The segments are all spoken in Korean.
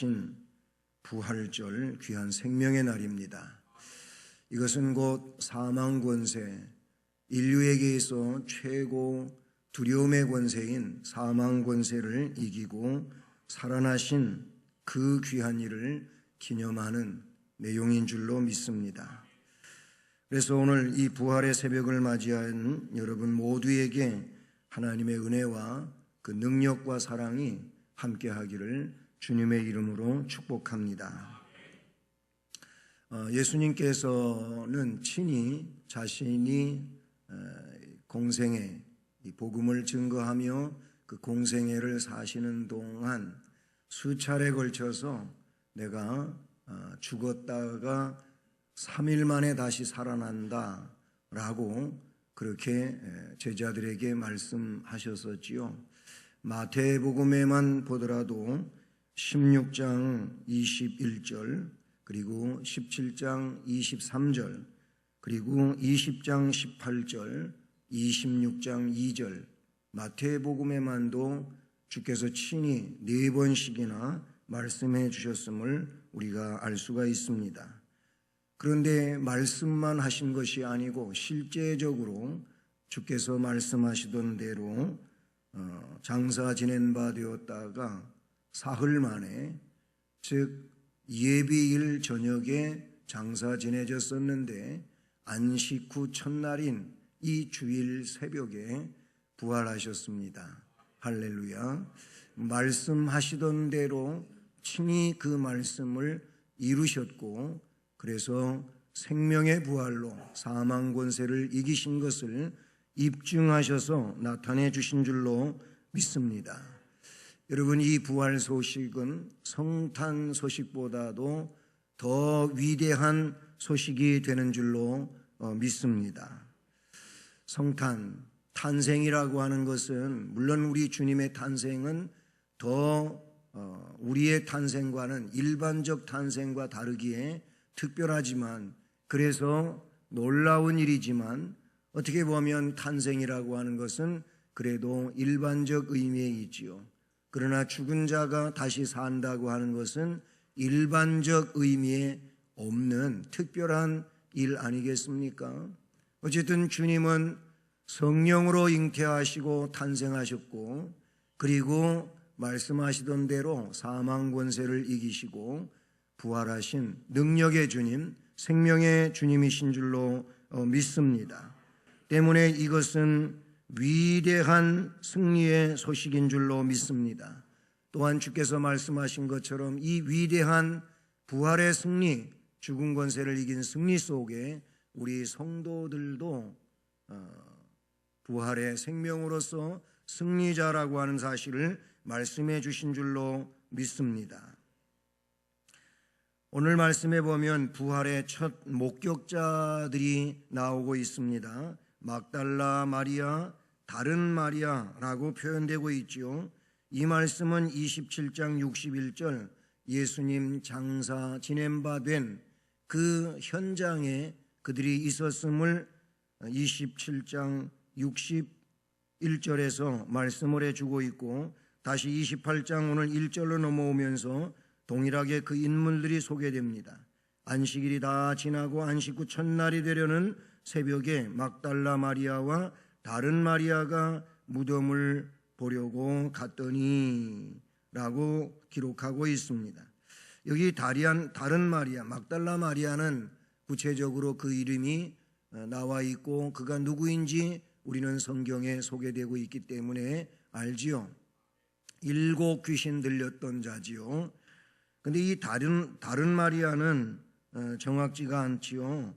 부활하신 부활절 귀한 생명의 날입니다. 이것은 곧 사망 권세, 인류에게 있어 최고 두려움의 권세인 사망 권세를 이기고 살아나신 그 귀한 일을 기념하는 내용인 줄로 믿습니다. 그래서 오늘 이 부활의 새벽을 맞이한 여러분 모두에게 하나님의 은혜와 그 능력과 사랑이 함께하기를 주님의 이름으로 축복합니다. 예수님께서는 친히 자신이 공생애, 복음을 증거하며 그 공생애를 사시는 동안 수차례 걸쳐서 내가 죽었다가 3일 만에 다시 살아난다 라고 그렇게 제자들에게 말씀하셨었지요. 마태복음에만 보더라도 16장 21절 그리고 17장 23절 그리고 20장 18절 26장 2절 마태복음에만도 주께서 친히 4번씩이나 말씀해 주셨음을 우리가 알 수가 있습니다. 그런데 말씀만 하신 것이 아니고 실제적으로 주께서 말씀하시던 대로 장사 지낸 바 되었다가 사흘 만에, 즉 예비일 저녁에 장사 지내졌었는데 안식 후 첫날인 이 주일 새벽에 부활하셨습니다. 할렐루야. 말씀하시던 대로 친히 그 말씀을 이루셨고, 그래서 생명의 부활로 사망 권세를 이기신 것을 입증하셔서 나타내 주신 줄로 믿습니다. 여러분, 이 부활 소식은 성탄 소식보다도 더 위대한 소식이 되는 줄로 믿습니다. 성탄, 탄생이라고 하는 것은 물론 우리 주님의 탄생은 더 우리의 탄생과는 일반적 탄생과 다르기에 특별하지만, 그래서 놀라운 일이지만, 어떻게 보면 탄생이라고 하는 것은 그래도 일반적 의미에 있지요. 그러나 죽은 자가 다시 산다고 하는 것은 일반적 의미에 없는 특별한 일 아니겠습니까? 어쨌든 주님은 성령으로 잉태하시고 탄생하셨고, 그리고 말씀하시던 대로 사망 권세를 이기시고 부활하신 능력의 주님, 생명의 주님이신 줄로 믿습니다. 때문에 이것은 위대한 승리의 소식인 줄로 믿습니다. 또한 주께서 말씀하신 것처럼 이 위대한 부활의 승리, 죽은 권세를 이긴 승리 속에 우리 성도들도 부활의 생명으로서 승리자라고 하는 사실을 말씀해 주신 줄로 믿습니다. 오늘 말씀에 보면 부활의 첫 목격자들이 나오고 있습니다. 막달라 마리아, 다른 마리아라고 표현되고 있죠. 이 말씀은 27장 61절 예수님 장사 지낸 바 된 그 현장에 그들이 있었음을 27장 61절에서 말씀을 해주고 있고, 다시 28장 오늘 1절로 넘어오면서 동일하게 그 인물들이 소개됩니다. 안식일이 다 지나고 안식 후 첫날이 되려는 새벽에 막달라 마리아와 다른 마리아가 무덤을 보려고 갔더니 라고 기록하고 있습니다. 여기 다른 마리아, 막달라 마리아는 구체적으로 그 이름이 나와 있고 그가 누구인지 우리는 성경에 소개되고 있기 때문에 알지요. 7 귀신 들렸던 자지요. 근데 이 다른 마리아는 정확지가 않지요.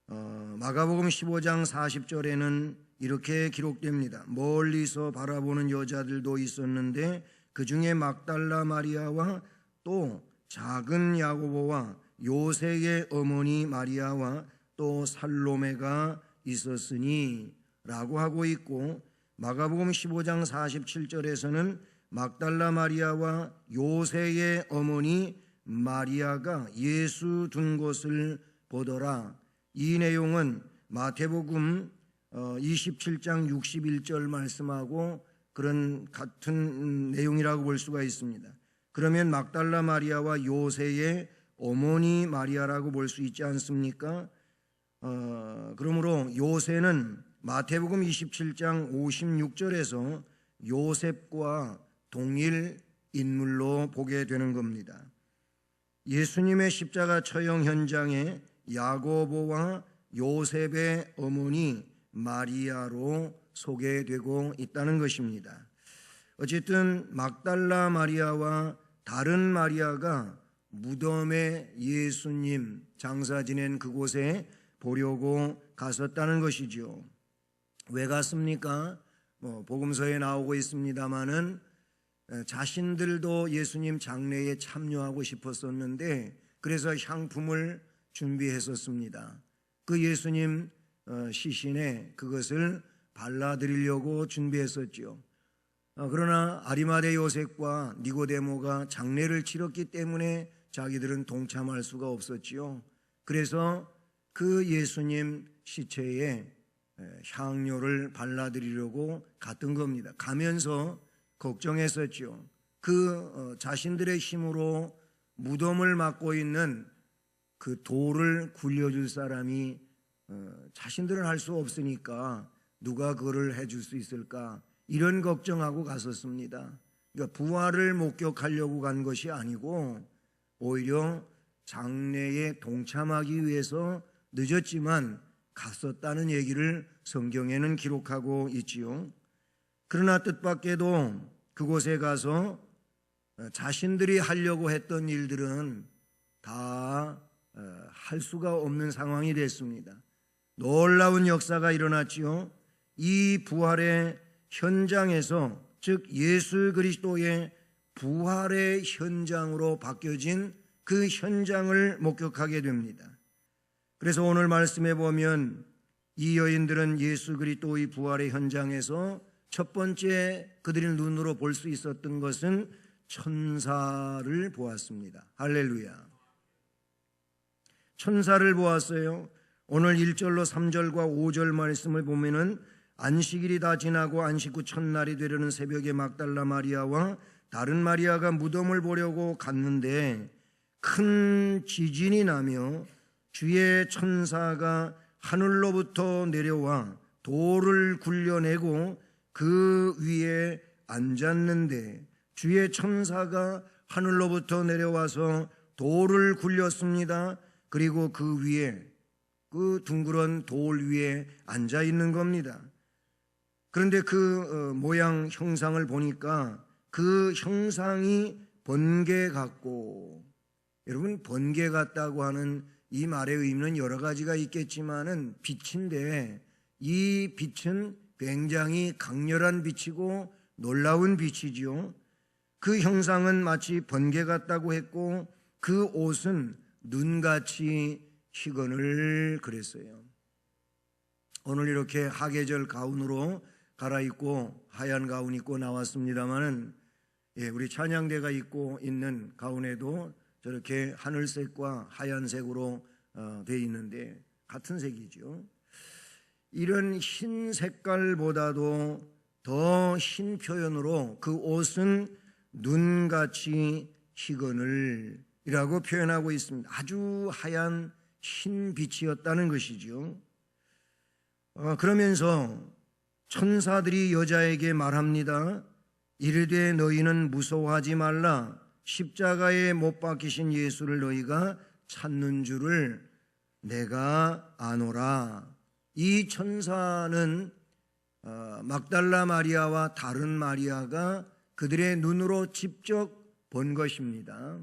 마가복음 15장 40절에는 이렇게 기록됩니다. 멀리서 바라보는 여자들도 있었는데 그 중에 막달라 마리아와 또 작은 야고보와 요새의 어머니 마리아와 또 살로메가 있었으니 라고 하고 있고, 마가복음 15장 47절에서는 막달라 마리아와 요새의 어머니 마리아가 예수 둔 곳을 보더라. 이 내용은 마태복음 27장 61절 말씀하고 그런 같은 내용이라고 볼 수가 있습니다. 그러면 막달라 마리아와 요새의 어머니 마리아라고 볼 수 있지 않습니까? 그러므로 요새는 마태복음 27장 56절에서 요셉과 동일 인물로 보게 되는 겁니다. 예수님의 십자가 처형 현장에 야고보와 요셉의 어머니 마리아로 소개되고 있다는 것입니다. 어쨌든 막달라 마리아와 다른 마리아가 무덤에 예수님 장사 지낸 그곳에 보려고 갔었다는 것이죠. 왜 갔습니까? 복음서에 나오고 있습니다마는 자신들도 예수님 장례에 참여하고 싶었었는데 그래서 향품을 준비했었습니다. 그 예수님 시신에 그것을 발라드리려고 준비했었죠. 그러나 아리마대 요셉과 니고데모가 장례를 치렀기 때문에 자기들은 동참할 수가 없었지요. 그래서 그 예수님 시체에 향료를 발라드리려고 갔던 겁니다. 가면서 걱정했었죠. 그 자신들의 힘으로 무덤을 막고 있는 그 돌을 굴려줄 사람이 자신들은 할 수 없으니까 누가 그거를 해줄 수 있을까, 이런 걱정하고 갔었습니다. 그러니까 부활을 목격하려고 간 것이 아니고 오히려 장례에 동참하기 위해서 늦었지만 갔었다는 얘기를 성경에는 기록하고 있지요. 그러나 뜻밖에도 그곳에 가서 자신들이 하려고 했던 일들은 다 할 수가 없는 상황이 됐습니다. 놀라운 역사가 일어났지요. 이 부활의 현장에서, 즉 예수 그리스도의 부활의 현장으로 바뀌어진 그 현장을 목격하게 됩니다. 그래서 오늘 말씀에 보면 이 여인들은 예수 그리스도의 부활의 현장에서 첫 번째 그들의 눈으로 볼 수 있었던 것은 천사를 보았습니다. 할렐루야. 천사를 보았어요. 오늘 1절로 3절과 5절 말씀을 보면은 안식일이 다 지나고 안식 후 첫날이 되려는 새벽에 막달라 마리아와 다른 마리아가 무덤을 보려고 갔는데 큰 지진이 나며 주의 천사가 하늘로부터 내려와 돌을 굴려내고 그 위에 앉았는데, 주의 천사가 하늘로부터 내려와서 돌을 굴렸습니다. 그리고 그 위에, 그 둥그런 돌 위에 앉아 있는 겁니다. 그런데 그 모양 형상을 보니까 그 형상이 번개 같고, 여러분 번개 같다고 하는 이 말의 의미는 여러 가지가 있겠지만은 빛인데, 이 빛은 굉장히 강렬한 빛이고 놀라운 빛이지요. 그 형상은 마치 번개 같다고 했고 그 옷은 눈같이 희건을 그랬어요. 오늘 이렇게 하계절 가운으로 갈아입고 하얀 가운 입고 나왔습니다마는 우리 찬양대가 입고 있는 가운에도 저렇게 하늘색과 하얀색으로 되어 있는데 같은 색이죠. 이런 흰 색깔보다도 더 흰 표현으로 그 옷은 눈같이 희건을 이라고 표현하고 있습니다. 아주 하얀 흰 빛이었다는 것이죠. 그러면서 천사들이 여자에게 말합니다. 이르되 너희는 무서워하지 말라. 십자가에 못 박히신 예수를 너희가 찾는 줄을 내가 아노라. 이 천사는 막달라 마리아와 다른 마리아가 그들의 눈으로 직접 본 것입니다.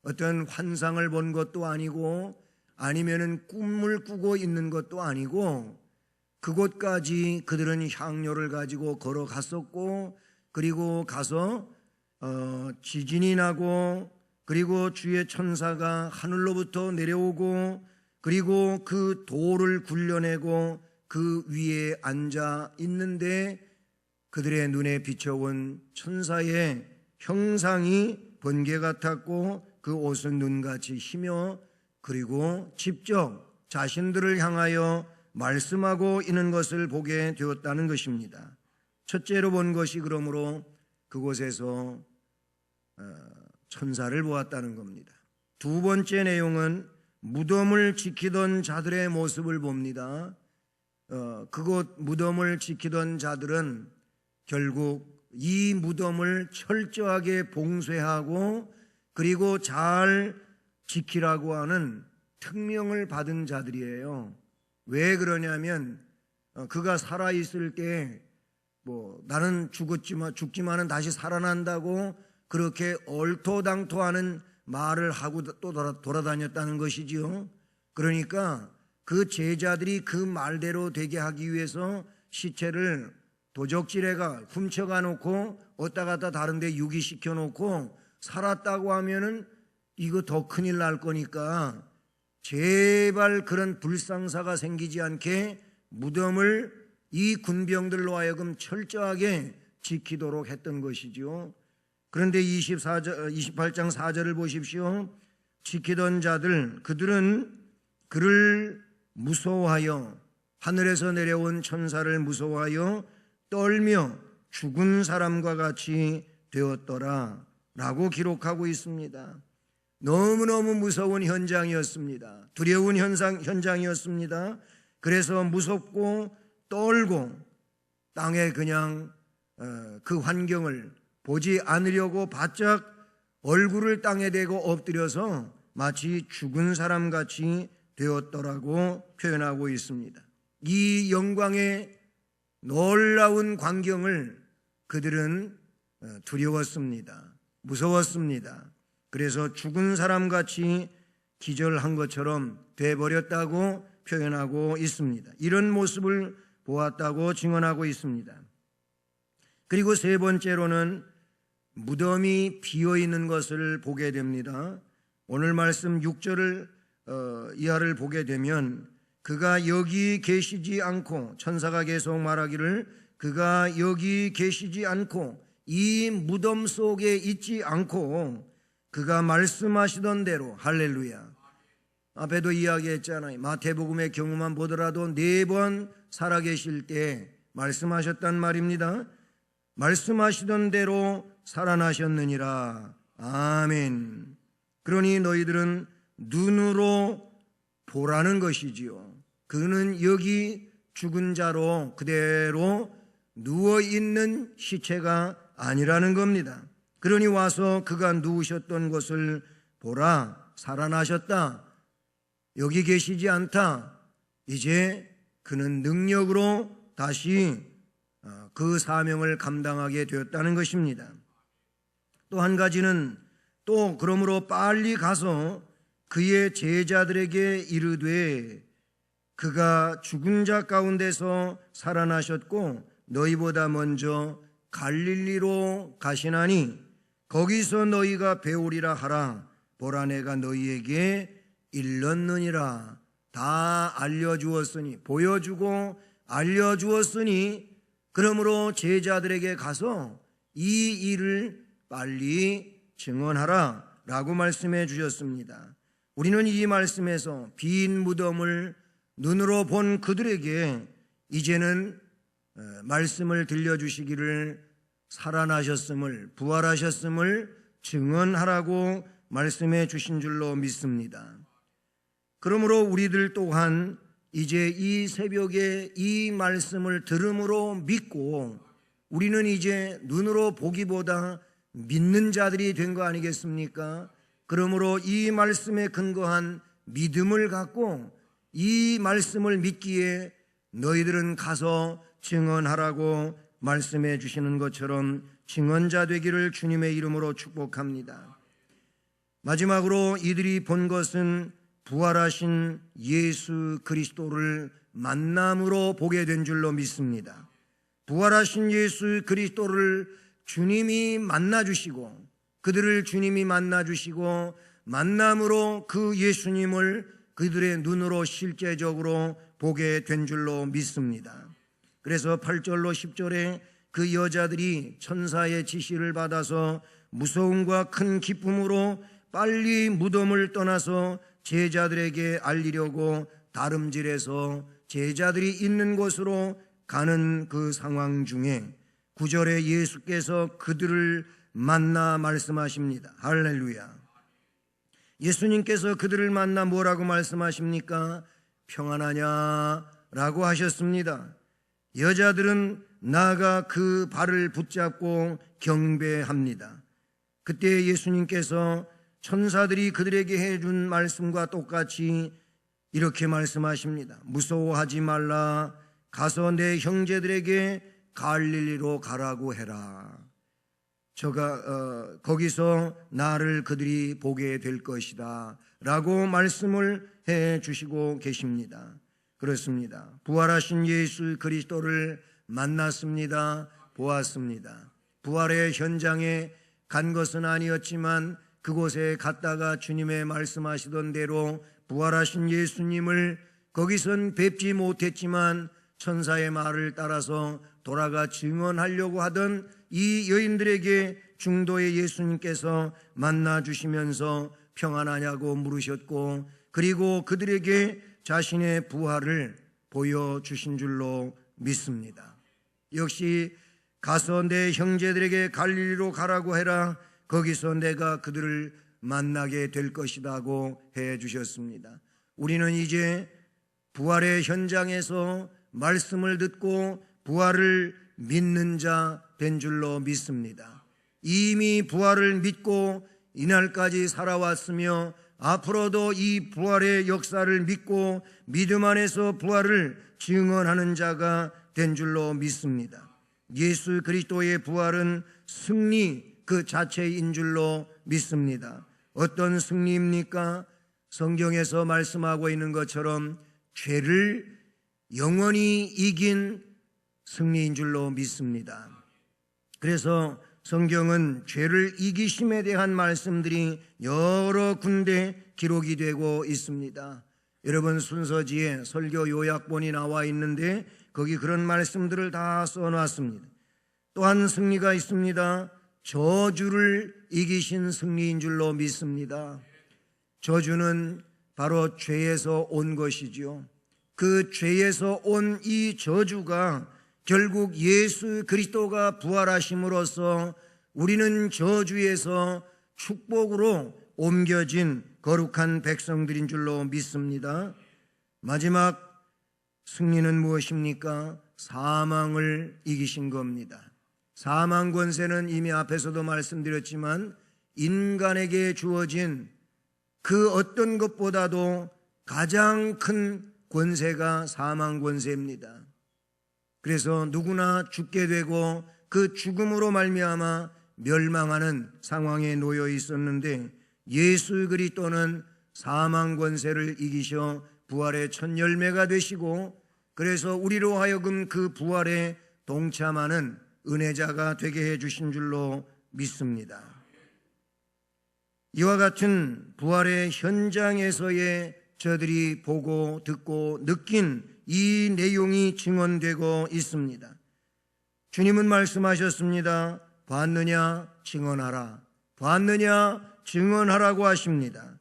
어떤 환상을 본 것도 아니고 아니면은 꿈을 꾸고 있는 것도 아니고 그곳까지 그들은 향료를 가지고 걸어갔었고, 그리고 가서 지진이 나고, 그리고 주의 천사가 하늘로부터 내려오고, 그리고 그 돌을 굴려내고 그 위에 앉아 있는데 그들의 눈에 비춰온 천사의 형상이 번개 같았고 그 옷은 눈같이 희며, 그리고 직접 자신들을 향하여 말씀하고 있는 것을 보게 되었다는 것입니다. 첫째로 본 것이 그러므로 그곳에서 천사를 보았다는 겁니다. 두 번째 내용은 무덤을 지키던 자들의 모습을 봅니다. 그곳 무덤을 지키던 자들은 결국 이 무덤을 철저하게 봉쇄하고 그리고 잘 지키라고 하는 특명을 받은 자들이에요. 왜 그러냐면 그가 살아있을 때 나는 죽지만은 다시 살아난다고 그렇게 얼토당토하는 말을 하고 또 돌아다녔다는 것이지요. 그러니까 그 제자들이 그 말대로 되게 하기 위해서 시체를 도적질해가 훔쳐가 놓고 어디다 갖다 다른 데 유기시켜 놓고 살았다고 하면은 이거 더 큰일 날 거니까 제발 그런 불상사가 생기지 않게 무덤을 이 군병들로 하여금 철저하게 지키도록 했던 것이죠. 그런데 28장 4절을 보십시오. 지키던 자들 그들은 그를 무서워하여 하늘에서 내려온 천사를 무서워하여 떨며 죽은 사람과 같이 되었더라 라고 기록하고 있습니다. 너무너무 무서운 현장이었습니다. 두려운 현장이었습니다. 그래서 무섭고 떨고 땅에 그냥 그 환경을 보지 않으려고 바짝 얼굴을 땅에 대고 엎드려서 마치 죽은 사람같이 되었더라고 표현하고 있습니다. 이 영광의 놀라운 광경을 그들은 두려웠습니다. 무서웠습니다. 그래서 죽은 사람같이 기절한 것처럼 돼버렸다고 표현하고 있습니다. 이런 모습을 보았다고 증언하고 있습니다. 그리고 세 번째로는 무덤이 비어있는 것을 보게 됩니다. 오늘 말씀 6절을 이하를 보게 되면 그가 여기 계시지 않고 천사가 계속 말하기를 그가 여기 계시지 않고 이 무덤 속에 있지 않고 그가 말씀하시던 대로 할렐루야. 앞에도 이야기했잖아요. 마태복음의 경우만 보더라도 4번 살아계실 때 말씀하셨단 말입니다. 말씀하시던 대로 살아나셨느니라. 아멘. 그러니 너희들은 눈으로 보라는 것이지요. 그는 여기 죽은 자로 그대로 누워있는 시체가 아니라는 겁니다. 그러니 와서 그가 누우셨던 곳을 보라. 살아나셨다. 여기 계시지 않다. 이제 그는 능력으로 다시 그 사명을 감당하게 되었다는 것입니다. 또 한 가지는 또 그러므로 빨리 가서 그의 제자들에게 이르되 그가 죽은 자 가운데서 살아나셨고 너희보다 먼저 갈릴리로 가시나니 거기서 너희가 배우리라 하라. 보라 내가 너희에게 일렀느니라. 다 알려주었으니 보여주고 알려주었으니 그러므로 제자들에게 가서 이 일을 빨리 증언하라 라고 말씀해 주셨습니다. 우리는 이 말씀에서 빈 무덤을 눈으로 본 그들에게 이제는 말씀을 들려주시기를 살아나셨음을 부활하셨음을 증언하라고 말씀해 주신 줄로 믿습니다. 그러므로 우리들 또한 이제 이 새벽에 이 말씀을 들음으로 믿고 우리는 이제 눈으로 보기보다 믿는 자들이 된 거 아니겠습니까? 그러므로 이 말씀에 근거한 믿음을 갖고 이 말씀을 믿기에 너희들은 가서 증언하라고 말씀해 주시는 것처럼 증언자 되기를 주님의 이름으로 축복합니다. 마지막으로 이들이 본 것은 부활하신 예수 그리스도를 만남으로 보게 된 줄로 믿습니다. 부활하신 예수 그리스도를 주님이 만나주시고 그들을 주님이 만나주시고 만남으로 그 예수님을 그들의 눈으로 실제적으로 보게 된 줄로 믿습니다. 그래서 8절로 10절에 그 여자들이 천사의 지시를 받아서 무서움과 큰 기쁨으로 빨리 무덤을 떠나서 제자들에게 알리려고 다름질해서 제자들이 있는 곳으로 가는 그 상황 중에 9절에 예수께서 그들을 만나 말씀하십니다. 할렐루야. 예수님께서 그들을 만나 뭐라고 말씀하십니까? 평안하냐? 라고 하셨습니다. 여자들은 나아가 그 발을 붙잡고 경배합니다. 그때 예수님께서 천사들이 그들에게 해준 말씀과 똑같이 이렇게 말씀하십니다. 무서워하지 말라. 가서 내 형제들에게 갈릴리로 가라고 해라. 거기서 나를 그들이 보게 될 것이다 라고 말씀을 해 주시고 계십니다. 그렇습니다. 부활하신 예수 그리스도를 만났습니다. 보았습니다. 부활의 현장에 간 것은 아니었지만 그곳에 갔다가 주님의 말씀하시던 대로 부활하신 예수님을 거기선 뵙지 못했지만 천사의 말을 따라서 돌아가 증언하려고 하던 이 여인들에게 중도의 예수님께서 만나주시면서 평안하냐고 물으셨고, 그리고 그들에게 자신의 부활을 보여주신 줄로 믿습니다. 역시 가서 내 형제들에게 갈릴리로 가라고 해라. 거기서 내가 그들을 만나게 될 것이라고 해 주셨습니다. 우리는 이제 부활의 현장에서 말씀을 듣고 부활을 믿는 자 된 줄로 믿습니다. 이미 부활을 믿고 이날까지 살아왔으며 앞으로도 이 부활의 역사를 믿고 믿음 안에서 부활을 증언하는 자가 된 줄로 믿습니다. 예수 그리스도의 부활은 승리 그 자체인 줄로 믿습니다. 어떤 승리입니까? 성경에서 말씀하고 있는 것처럼 죄를 영원히 이긴 승리인 줄로 믿습니다. 그래서 성경은 죄를 이기심에 대한 말씀들이 여러 군데 기록이 되고 있습니다. 여러분 순서지에 설교 요약본이 나와 있는데 거기 그런 말씀들을 다 써놨습니다. 또한 승리가 있습니다. 저주를 이기신 승리인 줄로 믿습니다. 저주는 바로 죄에서 온 것이지요. 그 죄에서 온 이 저주가 결국 예수 그리스도가 부활하심으로써 우리는 저주에서 축복으로 옮겨진 거룩한 백성들인 줄로 믿습니다. 마지막 승리는 무엇입니까? 사망을 이기신 겁니다. 사망 권세는 이미 앞에서도 말씀드렸지만 인간에게 주어진 그 어떤 것보다도 가장 큰 권세가 사망 권세입니다. 그래서 누구나 죽게 되고 그 죽음으로 말미암아 멸망하는 상황에 놓여 있었는데 예수 그리스도는 사망 권세를 이기셔 부활의 첫 열매가 되시고 그래서 우리로 하여금 그 부활에 동참하는 은혜자가 되게 해주신 줄로 믿습니다. 이와 같은 부활의 현장에서의 저들이 보고 듣고 느낀 이 내용이 증언되고 있습니다. 주님은 말씀하셨습니다. 봤느냐 증언하라. 봤느냐 증언하라고 하십니다.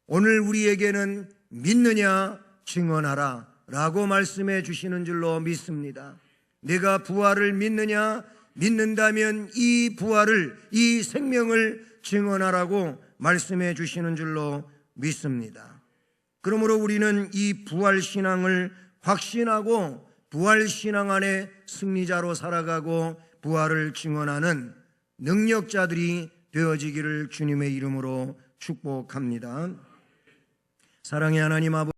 오늘 우리에게는 믿느냐 증언하라 라고 말씀해 주시는 줄로 믿습니다. 내가 부활을 믿느냐? 믿는다면 이 부활을, 이 생명을 증언하라고 말씀해 주시는 줄로 믿습니다. 그러므로 우리는 이 부활신앙을 확신하고 부활신앙 안에 승리자로 살아가고 부활을 증언하는 능력자들이 되어지기를 주님의 이름으로 축복합니다. 사랑의 하나님 아버지,